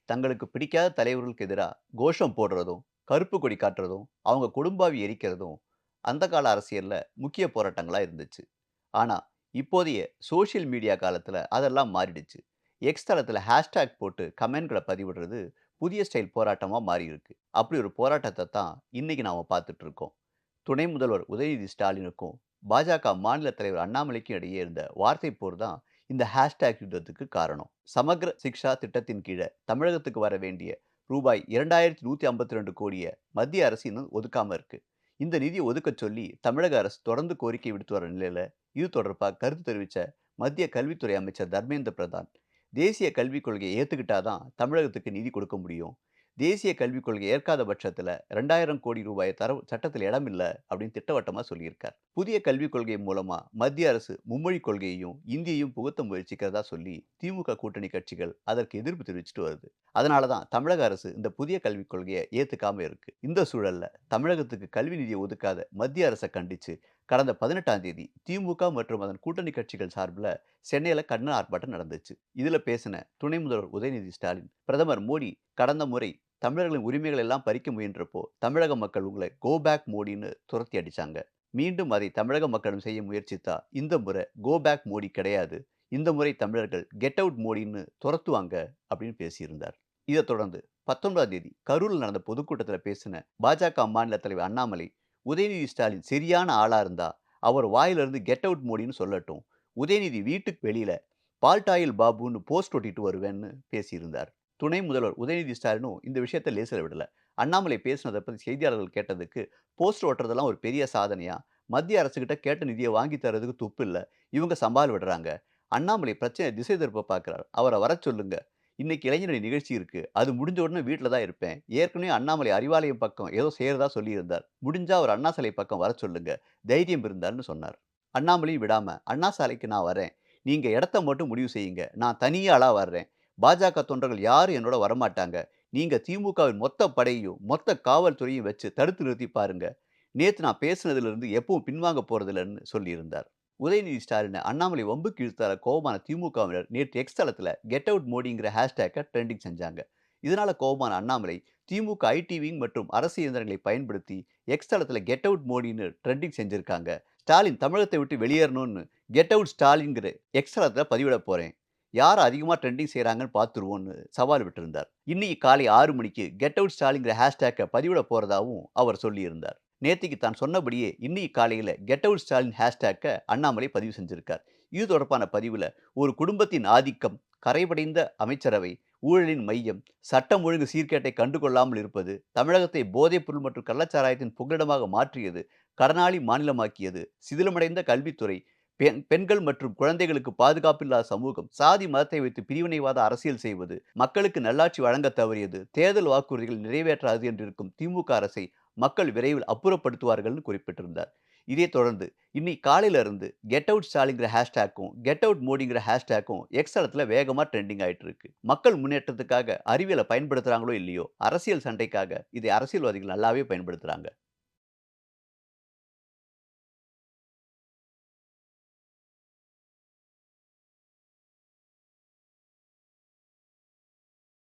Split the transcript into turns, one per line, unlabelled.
தங்களுக்கு பிடிக்காத தலைவர்களுக்கு எதிரா கோஷம் போடுறதும், கருப்பு கொடி காட்டுறதும், அவங்க குடும்பாவி எரிக்கிறதும் அந்த கால அரசியல்ல முக்கிய போராட்டங்களா இருந்துச்சு. ஆனா, இப்போதைய சோசியல் மீடியா காலத்துல அதெல்லாம் மாறிடுச்சு. எக்ஸ் தளத்துல ஹேஷ்டேக் போட்டு கமெண்ட்கள பதிவிடுறது புதிய ஸ்டைல் போராட்டமா மாறியிருக்கு. அப்படி ஒரு போராட்டத்த தான் இன்னைக்கு நாம பார்த்துட்டு இருக்கோம். துணை முதல்வர் உதயநிதி ஸ்டாலினுக்கும், பாஜக மாநில தலைவர் அண்ணாமலைக்கும் இடையே இருந்த வார்த்தை போர் தான் இந்த ஹேஷ்டேக் யுத்தத்துக்கு காரணம். சமக்ர சிக்ஷா திட்டத்தின் கீழ தமிழகத்துக்கு வர வேண்டிய ரூபாய் 2152 கோடிய மத்திய அரசு இன்னும் ஒதுக்காம இருக்கு. இந்த நிதிய ஒதுக்கச் சொல்லி தமிழக அரசு தொடர்ந்து கோரிக்கை விடுத்து வர நிலையில, இது தொடர்பா கருத்து தெரிவிச்ச மத்திய கல்வித்துறை அமைச்சர் தர்மேந்திர பிரதான், தேசிய கல்விக் கொள்கையை ஏத்துக்கிட்டா தான் தமிழகத்துக்கு நிதி கொடுக்க முடியும். தேசிய கல்விக் கொள்கையை ஏற்காத பட்சத்துல 2000 கோடி ரூபாய தர சட்டத்தில் இடம் இல்ல அப்படின்னு திட்டவட்டமா சொல்லியிருக்கார். புதிய கல்விக் கொள்கை மூலமா மத்திய அரசு மும்மொழிக் கொள்கையையும், இந்தியையும் புகுத்த முயற்சிக்கிறதா சொல்லி திமுக கூட்டணி கட்சிகள் அதற்கு எதிர்ப்பு தெரிவிச்சுட்டு வருது. அதனால தான் தமிழக அரசு இந்த புதிய கல்விக் கொள்கையை ஏத்துக்காம இருக்கு. இந்த சூழல்ல தமிழகத்துக்கு கல்வி நிதியை ஒதுக்காத மத்திய அரசை கண்டிச்சு கடந்த 18ஆம் தேதி திமுக மற்றும் அதன் கூட்டணி கட்சிகள் சார்பில் சென்னையில கண்டன ஆர்ப்பாட்டம் நடந்துச்சு. இதுல பேசின துணை முதல்வர் உதயநிதி ஸ்டாலின், பிரதமர் மோடி கடந்த முறை தமிழர்களின் உரிமைகள் எல்லாம் பறிக்க முயன்றப்போ தமிழக மக்கள் உங்களை கோ பேக் மோடின்னு துரத்தி அடிச்சாங்க. மீண்டும் அதை தமிழக மக்களிடம் செய்ய முயற்சித்தா இந்த முறை கோ பேக் மோடி கிடையாது. இந்த முறை தமிழர்கள் கெட் அவுட் மோடின்னு துரத்துவாங்க அப்படின்னு பேசியிருந்தார். இதைத் தொடர்ந்து 19ஆம் தேதி கரூரில் நடந்த பொதுக்கூட்டத்தில் பேசின பாஜக மாநில தலைவர் அண்ணாமலை, உதயநிதி ஸ்டாலின் சரியான ஆளா இருந்தா அவர் வாயிலிருந்து கெட் அவுட் மோடின்னு சொல்லட்டும். உதயநிதி வீட்டுக்கு வெளியில பால்டாயில் பாபுன்னு போஸ்ட் ஒட்டிட்டு வருவேன்னு பேசியிருந்தார். துணை முதல்வர் உதயநிதி ஸ்டாலினும் இந்த விஷயத்தை லேசில் விடல. அண்ணாமலை பேசினதை பத்தி செய்தியாளர்கள் கேட்டதுக்கு, போஸ்டர் ஒட்டுறதெல்லாம் ஒரு பெரிய சாதனையா? மத்திய அரசுகிட்ட கேட்ட நிதியை வாங்கி தரதுக்கு துப்பு இல்ல. இவங்க சவால் விடுறாங்க. அண்ணாமலை பிரச்சனையை திசை திருப்ப பார்க்கிறார். அவரை வரச் சொல்லுங்க. இன்னைக்கு இளைஞரணி நிகழ்ச்சி இருக்கு. அது முடிஞ்ச உடனே வீட்ல தான் இருப்பேன். ஏற்கனவே அண்ணாமலை அறிவாலயம் பக்கம் ஏதோ செய்றதா சொல்லியிருந்தார். முடிஞ்சா அவர் அண்ணா சாலை பக்கம் வரச் சொல்லுங்க. தைரியம் இருந்தார்ன்னு சொன்னார். அண்ணாமலையும் விடாம, அண்ணா சாலைக்கு நான் வரேன். நீங்க இடத்த மட்டும் முடிவு செய்யுங்க. நான் தனியா ஆளா வர்றேன். பாஜக தொண்டர்கள் யாரும் என்னோட வரமாட்டாங்க. நீங்க திமுகவின் மொத்த படையையும், மொத்த காவல்துறையும் வச்சு தடுத்து நிறுத்தி பாருங்க. நேத்து நான் பேசினதிலிருந்து எப்பவும் பின்வாங்க போறதில்லன்னு சொல்லியிருந்தார். உதயநிதி ஸ்டாலின அண்ணாமலை வம்புக்கு இழுத்ததால கோவமான திமுகவினர் நேற்று எக்ஸ் தளத்துல கெட் அவுட் மோடிங்கிற ஹேஷ்டேக்க ட்ரெண்டிங் செஞ்சாங்க. இதனால கோவமான அண்ணாமலை, திமுக ஐடி விங் மற்றும் அரசு இயந்திரங்களை பயன்படுத்தி எக்ஸ் தளத்துல கெட் அவுட் மோடின்னு ட்ரெண்டிங் செஞ்சிருக்காங்க. ஸ்டாலின் தமிழகத்தை விட்டு வெளியேறணும்னு கெட் அவுட் ஸ்டாலின்ங்கிற எக்ஸ் தளத்துல பதிவிட போறேன். யார் அதிகமா ட்ரெண்டிங் செய்றாங்கன்னு பார்த்துருவோம்னு சவால் விட்டிருந்தார். இன்னைக்கு காலை 6 மணிக்கு கெட் அவுட் ஸ்டாலின்ங்கிற ஹேஷ்டேக்க பதிவிட போறதாவும் அவர் சொல்லியிருந்தார். நேத்திக்கு தான் சொன்னபடியே இன்னைக்கு காலையில கெட் அவுட் ஸ்டாலின் ஹேஷ்டேக்க அண்ணாமலை பதிவு செஞ்சிருக்கார். இது தொடர்பான பதிவுல, ஒரு குடும்பத்தின் ஆதிக்கம், கரைபடைந்த அமைச்சரவை, ஊழலின் மையம், சட்டம் ஒழுங்கு சீர்கேட்டை கண்டுகொள்ளாமல் இருப்பது, தமிழகத்தை போதைப்பொருள் மற்றும் கள்ளச்சாராயத்தின் புகலிடமாக மாற்றியது, கடனாளி மாநிலமாக்கியது, சிதிலமடைந்த கல்வித்துறை, பெண்கள் மற்றும் குழந்தைகளுக்கு பாதுகாப்பில்லாத சமூகம், சாதி மதத்தை வைத்து பிரிவினைவாத அரசியல் செய்வது, மக்களுக்கு நல்லாட்சி வழங்க தவறியது, தேர்தல் வாக்குறுதிகள் நிறைவேற்றாது என்றிருக்கும் திமுக அரசை மக்கள் விரைவில் அப்புறப்படுத்துவார்கள்னு குறிப்பிட்டிருந்தார். இதைத் தொடர்ந்து இன்னைக்கு காலையில இருந்து கெட் அவுட் ஸ்டாலின்ங்கிற ஹேஷ்டேக்கும், கெட் அவுட் மோடிங்கிற ஹேஷ்டேக்கும் எக்ஸ் தளத்துல வேகமா ட்ரெண்டிங் ஆயிட்டு இருக்கு. மக்கள் முன்னேற்றத்துக்காக அறிவியலை பயன்படுத்துறாங்களோ இல்லையோ, அரசியல் சண்டைக்காக இதை அரசியல்வாதிகள் நல்லாவே பயன்படுத்துறாங்க.